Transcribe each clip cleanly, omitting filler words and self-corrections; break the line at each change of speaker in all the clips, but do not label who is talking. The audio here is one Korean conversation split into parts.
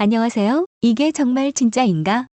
안녕하세요. 이게 정말 진짜인가?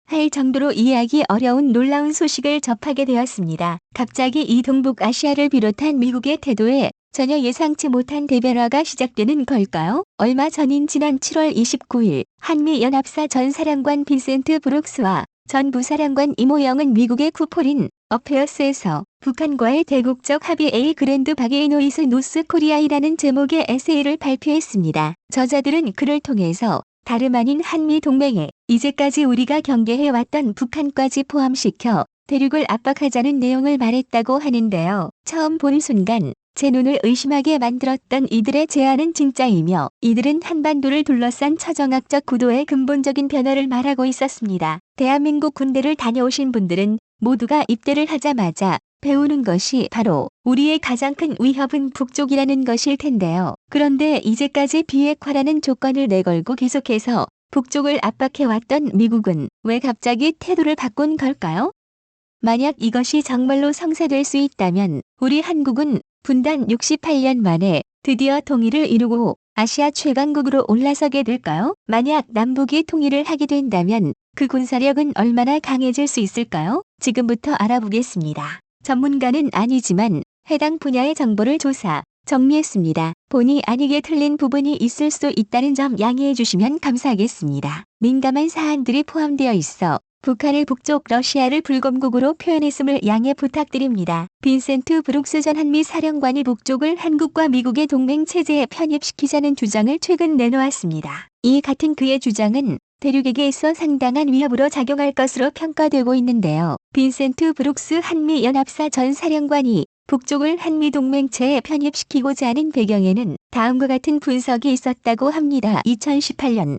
할 정도로 이해하기 어려운 놀라운 소식을 접하게 되었습니다. 갑자기 이 동북아시아를 비롯한 미국의 태도에 전혀 예상치 못한 대변화가 시작되는 걸까요? 얼마 전인 지난 7월 29일 한미연합사 전 사령관 빈센트 브룩스와 전 부사령관 이모영은 미국의 쿠포린 어페어스에서 북한과의 대국적 합의 A 그랜드 바게이노이스 노스 코리아이라는 제목의 에세이를 발표했습니다. 저자들은 그를 통해서 다름 아닌 한미 동맹에 이제까지 우리가 경계해왔던 북한까지 포함시켜 대륙을 압박하자는 내용을 말했다고 하는데요. 처음 본 순간 제 눈을 의심하게 만들었던 이들의 제안은 진짜이며 이들은 한반도를 둘러싼 처정학적 구도의 근본적인 변화를 말하고 있었습니다. 대한민국 군대를 다녀오신 분들은 모두가 입대를 하자마자 배우는 것이 바로 우리의 가장 큰 위협은 북쪽이라는 것일 텐데요. 그런데 이제까지 비핵화라는 조건을 내걸고 계속해서 북쪽을 압박해왔던 미국은 왜 갑자기 태도를 바꾼 걸까요? 만약 이것이 정말로 성사될 수 있다면 우리 한국은 분단 68년 만에 드디어 통일을 이루고 아시아 최강국으로 올라서게 될까요? 만약 남북이 통일을 하게 된다면 그 군사력은 얼마나 강해질 수 있을까요? 지금부터 알아보겠습니다. 전문가는 아니지만 해당 분야의 정보를 조사, 정리했습니다. 본의 아니게 틀린 부분이 있을 수 있다는 점 양해해 주시면 감사하겠습니다. 민감한 사안들이 포함되어 있어 북한을 북쪽 러시아를 불검국으로 표현했음을 양해 부탁드립니다. 빈센트 브룩스 전 한미 사령관이 북쪽을 한국과 미국의 동맹 체제에 편입시키자는 주장을 최근 내놓았습니다. 이 같은 그의 주장은 대륙에게 있어 상당한 위협으로 작용할 것으로 평가되고 있는데요. 빈센트 브룩스 한미연합사 전 사령관이 북쪽을 한미동맹체에 편입시키고자 하는 배경에는 다음과 같은 분석이 있었다고 합니다. 2018년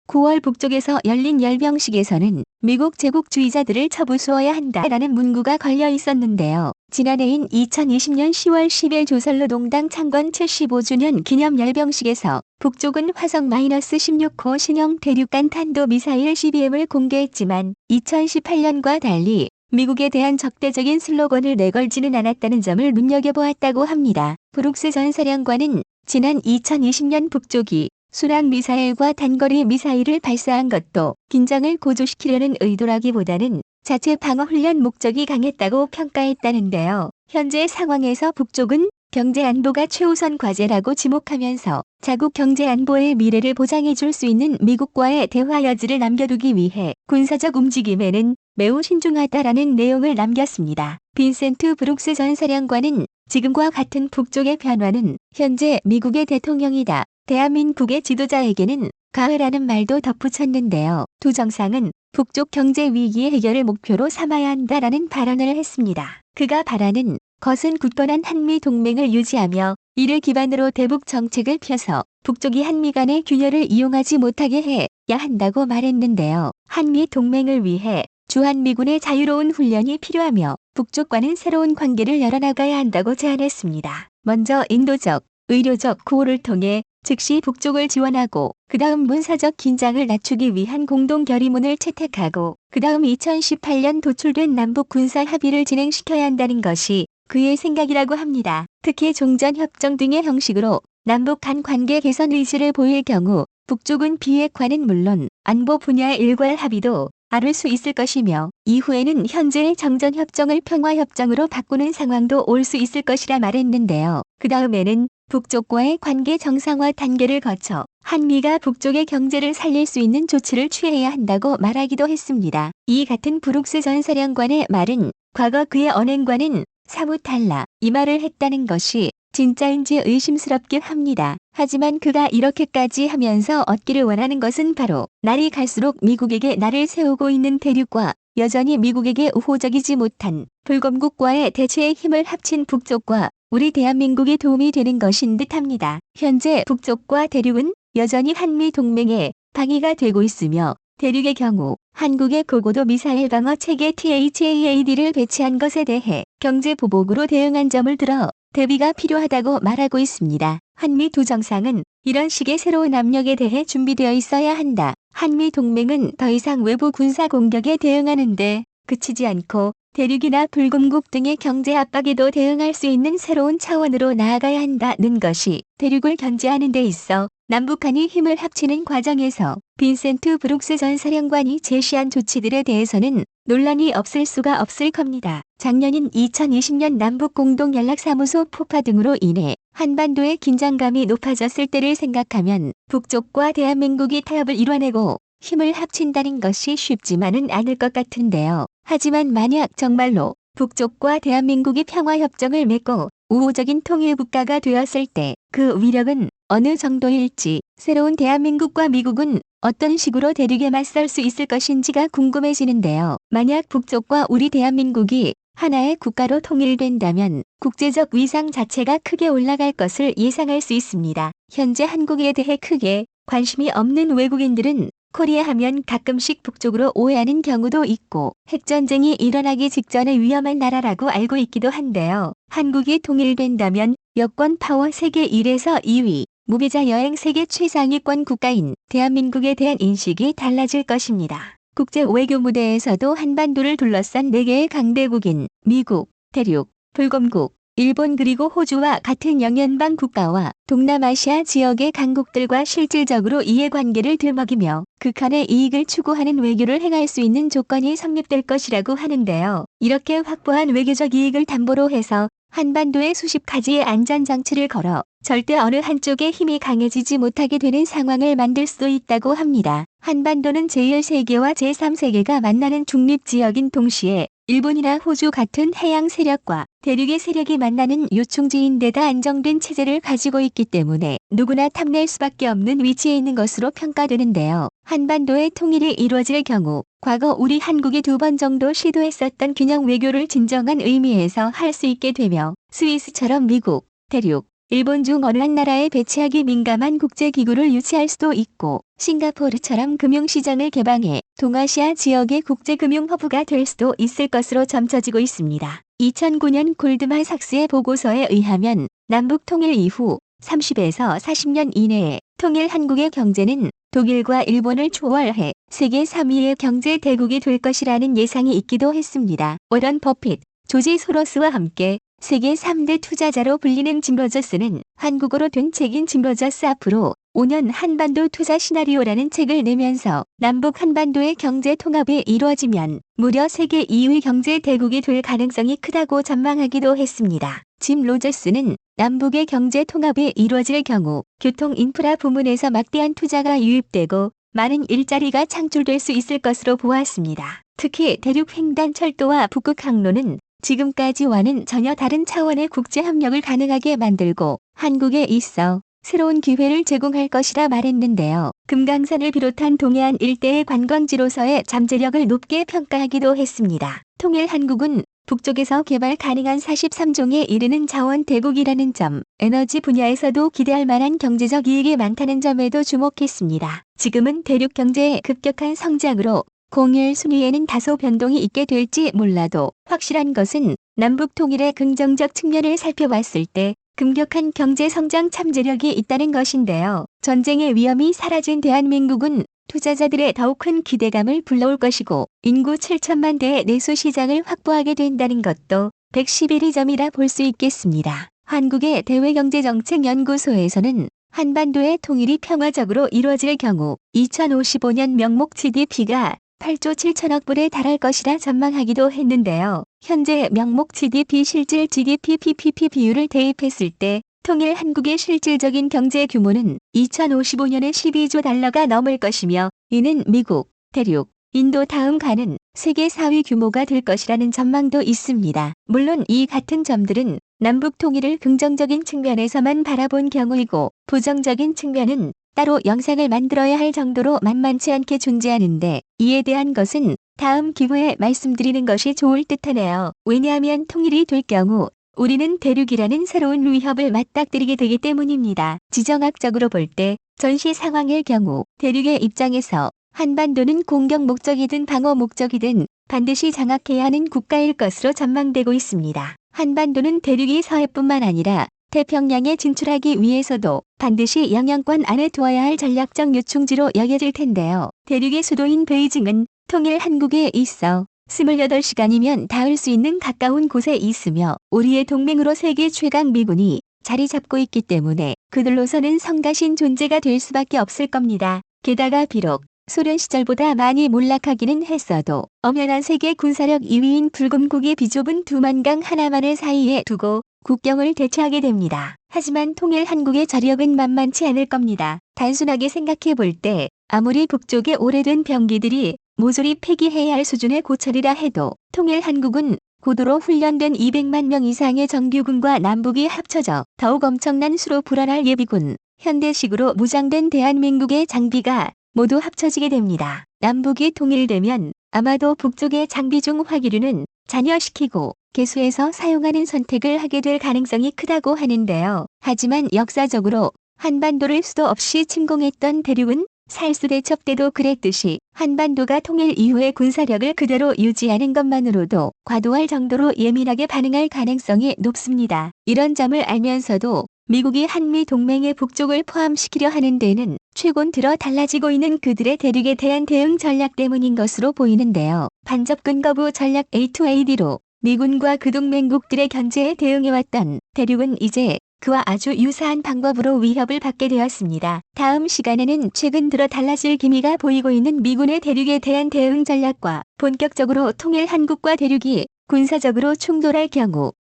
9월 북쪽에서 열린 열병식에서는 미국 제국주의자들을 처부수어야 한다라는 문구가 걸려 있었는데요. 지난해인 2020년 10월 10일 조선노동당 창건 75주년 기념 열병식에서 북쪽은 화성-16호 신형 대륙간 탄도미사일 CBM을 공개했지만 2018년과 달리 미국에 대한 적대적인 슬로건을 내걸지는 않았다는 점을 눈여겨보았다고 합니다. 브룩스 전 사령관은 지난 2020년 북쪽이 순항 미사일과 단거리 미사일을 발사한 것도 긴장을 고조시키려는 의도라기보다는 자체 방어 훈련 목적이 강했다고 평가했다는데요. 현재 상황에서 북쪽은 경제 안보가 최우선 과제라고 지목하면서 자국 경제 안보의 미래를 보장해 줄 수 있는 미국과의 대화 여지를 남겨두기 위해 군사적 움직임에는 매우 신중하다라는 내용을 남겼습니다. 빈센트 브룩스 전 사령관은 지금과 같은 북쪽의 변화는 현재 미국의 대통령이다. 대한민국의 지도자에게는 가을라는 말도 덧붙였는데요. 두 정상은 북쪽 경제 위기의 해결을 목표로 삼아야 한다라는 발언을 했습니다. 그가 바라는 것은 굳건한 한미 동맹을 유지하며 이를 기반으로 대북 정책을 펴서 북쪽이 한미 간의 균열을 이용하지 못하게 해야 한다고 말했는데요. 한미 동맹을 위해 주한미군의 자유로운 훈련이 필요하며 북쪽과는 새로운 관계를 열어나가야 한다고 제안했습니다. 먼저 인도적, 의료적 구호를 통해 즉시 북쪽을 지원하고 그 다음 문사적 긴장을 낮추기 위한 공동 결의문을 채택하고 그 다음 2018년 도출된 남북 군사 합의를 진행시켜야 한다는 것이 그의 생각이라고 합니다. 특히 종전협정 등의 형식으로 남북 간 관계 개선 의지를 보일 경우 북쪽은 비핵화는 물론 안보 분야의 일괄 합의도 아를 수 있을 것이며 이후에는 현재의 정전협정을 평화협정으로 바꾸는 상황도 올 수 있을 것이라 말했는데요. 그 다음에는 북쪽과의 관계 정상화 단계를 거쳐 한미가 북쪽의 경제를 살릴 수 있는 조치를 취해야 한다고 말하기도 했습니다. 이 같은 브룩스 전 사령관의 말은 과거 그의 언행과는 사뭇 달라 이 말을 했다는 것이 진짜인지 의심스럽긴 합니다. 하지만 그가 이렇게까지 하면서 얻기를 원하는 것은 바로 날이 갈수록 미국에게 날을 세우고 있는 대륙과 여전히 미국에게 우호적이지 못한 불검국과의 대체의 힘을 합친 북쪽과 우리 대한민국이 도움이 되는 것인 듯합니다. 현재 북쪽과 대륙은 여전히 한미 동맹에 방위가 되고 있으며 대륙의 경우 한국의 고고도 미사일 방어 체계 THAAD를 배치한 것에 대해 경제 보복으로 대응한 점을 들어 대비가 필요하다고 말하고 있습니다. 한미 두 정상은 이런 식의 새로운 압력에 대해 준비되어 있어야 한다. 한미 동맹은 더 이상 외부 군사 공격에 대응하는데 그치지 않고 대륙이나 불금국 등의 경제 압박에도 대응할 수 있는 새로운 차원으로 나아가야 한다는 것이 대륙을 견제하는 데 있어 남북한이 힘을 합치는 과정에서 빈센트 브룩스 전 사령관이 제시한 조치들에 대해서는 논란이 없을 수가 없을 겁니다. 작년인 2020년 남북 공동연락사무소 폭파 등으로 인해 한반도의 긴장감이 높아졌을 때를 생각하면 북쪽과 대한민국이 타협을 이뤄내고 힘을 합친다는 것이 쉽지만은 않을 것 같은데요. 하지만 만약 정말로 북쪽과 대한민국이 평화협정을 맺고 우호적인 통일국가가 되었을 때 그 위력은 어느 정도일지, 새로운 대한민국과 미국은 어떤 식으로 대륙에 맞설 수 있을 것인지가 궁금해지는데요. 만약 북쪽과 우리 대한민국이 하나의 국가로 통일된다면 국제적 위상 자체가 크게 올라갈 것을 예상할 수 있습니다. 현재 한국에 대해 크게 관심이 없는 외국인들은 코리아 하면 가끔씩 북쪽으로 오해하는 경우도 있고 핵전쟁이 일어나기 직전의 위험한 나라라고 알고 있기도 한데요. 한국이 통일된다면 여권 파워 세계 1에서 2위, 무비자 여행 세계 최상위권 국가인 대한민국에 대한 인식이 달라질 것입니다. 국제 외교 무대에서도 한반도를 둘러싼 4개의 강대국인 미국, 대륙, 불곰국, 일본 그리고 호주와 같은 영연방 국가와 동남아시아 지역의 강국들과 실질적으로 이해관계를 들먹이며 극한의 이익을 추구하는 외교를 행할 수 있는 조건이 성립될 것이라고 하는데요. 이렇게 확보한 외교적 이익을 담보로 해서 한반도에 수십 가지의 안전장치를 걸어 절대 어느 한쪽의 힘이 강해지지 못하게 되는 상황을 만들 수도 있다고 합니다. 한반도는 제1세계와 제3세계가 만나는 중립지역인 동시에 일본이나 호주 같은 해양 세력과 대륙의 세력이 만나는 요충지인데다 안정된 체제를 가지고 있기 때문에 누구나 탐낼 수밖에 없는 위치에 있는 것으로 평가되는데요. 한반도의 통일이 이루어질 경우 과거 우리 한국이 2번 정도 시도했었던 균형 외교를 진정한 의미에서 할 수 있게 되며 스위스처럼 미국, 대륙, 일본 중 어느 한 나라에 배치하기 민감한 국제기구를 유치할 수도 있고 싱가포르처럼 금융시장을 개방해 동아시아 지역의 국제금융허브가 될 수도 있을 것으로 점쳐지고 있습니다. 2009년 골드만삭스의 보고서에 의하면 남북 통일 이후 30에서 40년 이내에 통일 한국의 경제는 독일과 일본을 초월해 세계 3위의 경제 대국이 될 것이라는 예상이 있기도 했습니다. 워런 버핏, 조지 소로스와 함께 세계 3대 투자자로 불리는 짐 로저스는 한국어로 된 책인 짐 로저스 앞으로 5년 한반도 투자 시나리오라는 책을 내면서 남북 한반도의 경제 통합이 이루어지면 무려 세계 2위 경제 대국이 될 가능성이 크다고 전망하기도 했습니다. 짐 로저스는 남북의 경제 통합이 이루어질 경우 교통 인프라 부문에서 막대한 투자가 유입되고 많은 일자리가 창출될 수 있을 것으로 보았습니다. 특히 대륙 횡단 철도와 북극 항로는 지금까지와는 전혀 다른 차원의 국제 협력을 가능하게 만들고 한국에 있어 새로운 기회를 제공할 것이라 말했는데요. 금강산을 비롯한 동해안 일대의 관광지로서의 잠재력을 높게 평가하기도 했습니다. 통일 한국은 북쪽에서 개발 가능한 43종에 이르는 자원 대국이라는 점, 에너지 분야에서도 기대할 만한 경제적 이익이 많다는 점에도 주목했습니다. 지금은 대륙 경제의 급격한 성장으로 공일 순위에는 다소 변동이 있게 될지 몰라도 확실한 것은 남북 통일의 긍정적 측면을 살펴봤을 때 급격한 경제 성장 잠재력이 있다는 것인데요. 전쟁의 위험이 사라진 대한민국은 투자자들의 더욱 큰 기대감을 불러올 것이고 인구 7천만 대의 내수 시장을 확보하게 된다는 것도 111의 점이라 볼 수 있겠습니다. 한국의 대외경제정책연구소에서는 한반도의 통일이 평화적으로 이루어질 경우 2055년 명목 GDP가 8조 7천억 불에 달할 것이라 전망하기도 했는데요. 현재 명목 GDP 실질 GDP PPP 비율을 대입했을 때 통일 한국의 실질적인 경제 규모는 2055년에 12조 달러가 넘을 것이며 이는 미국, 대륙, 인도 다음 가는 세계 4위 규모가 될 것이라는 전망도 있습니다. 물론 이 같은 점들은 남북 통일을 긍정적인 측면에서만 바라본 경우이고 부정적인 측면은 따로 영상을 만들어야 할 정도로 만만치 않게 존재하는데 이에 대한 것은 다음 기회에 말씀드리는 것이 좋을 듯하네요. 왜냐하면 통일이 될 경우 우리는 대륙이라는 새로운 위협을 맞닥뜨리게 되기 때문입니다. 지정학적으로 볼 때 전시 상황의 경우 대륙의 입장에서 한반도는 공격 목적이든 방어 목적이든 반드시 장악해야 하는 국가일 것으로 전망되고 있습니다. 한반도는 대륙이 서해뿐만 아니라 태평양에 진출하기 위해서도 반드시 영향권 안에 두어야 할 전략적 요충지로 여겨질 텐데요. 대륙의 수도인 베이징은 통일 한국에 있어 28시간이면 닿을 수 있는 가까운 곳에 있으며 우리의 동맹으로 세계 최강 미군이 자리 잡고 있기 때문에 그들로서는 성가신 존재가 될 수밖에 없을 겁니다. 게다가 비록 소련 시절보다 많이 몰락하기는 했어도 엄연한 세계 군사력 2위인 불금국이 비좁은 두만강 하나만을 사이에 두고 국경을 대체하게 됩니다. 하지만 통일 한국의 저력은 만만치 않을 겁니다. 단순하게 생각해 볼 때 아무리 북쪽의 오래된 병기들이 모조리 폐기해야 할 수준의 고철이라 해도 통일 한국은 고도로 훈련된 200만 명 이상의 정규군과 남북이 합쳐져 더욱 엄청난 수로 불어날 예비군, 현대식으로 무장된 대한민국의 장비가 모두 합쳐지게 됩니다. 남북이 통일되면 아마도 북쪽의 장비 중 화기류는 잔여시키고 개수해서 사용하는 선택을 하게 될 가능성이 크다고 하는데요. 하지만 역사적으로 한반도를 수도 없이 침공했던 대륙은 살수대첩 때도 그랬듯이 한반도가 통일 이후의 군사력을 그대로 유지하는 것만으로도 과도할 정도로 예민하게 반응할 가능성이 높습니다. 이런 점을 알면서도 미국이 한미 동맹의 북쪽을 포함시키려 하는 데는 최근 들어 달라지고 있는 그들의 대륙에 대한 대응 전략 때문인 것으로 보이는데요. 반접근 거부 전략 A2AD로 미군과 그 동맹국들의 견제에 대응해왔던 대륙은 이제 그와 아주 유사한 방법으로 위협을 받게 되었습니다. 다음 시간에는 최근 들어 달라질 기미가 보이고 있는 미군의 대륙에 대한 대응 전략과 본격적으로 통일 한국과 대륙이 군사적으로 충돌할 경우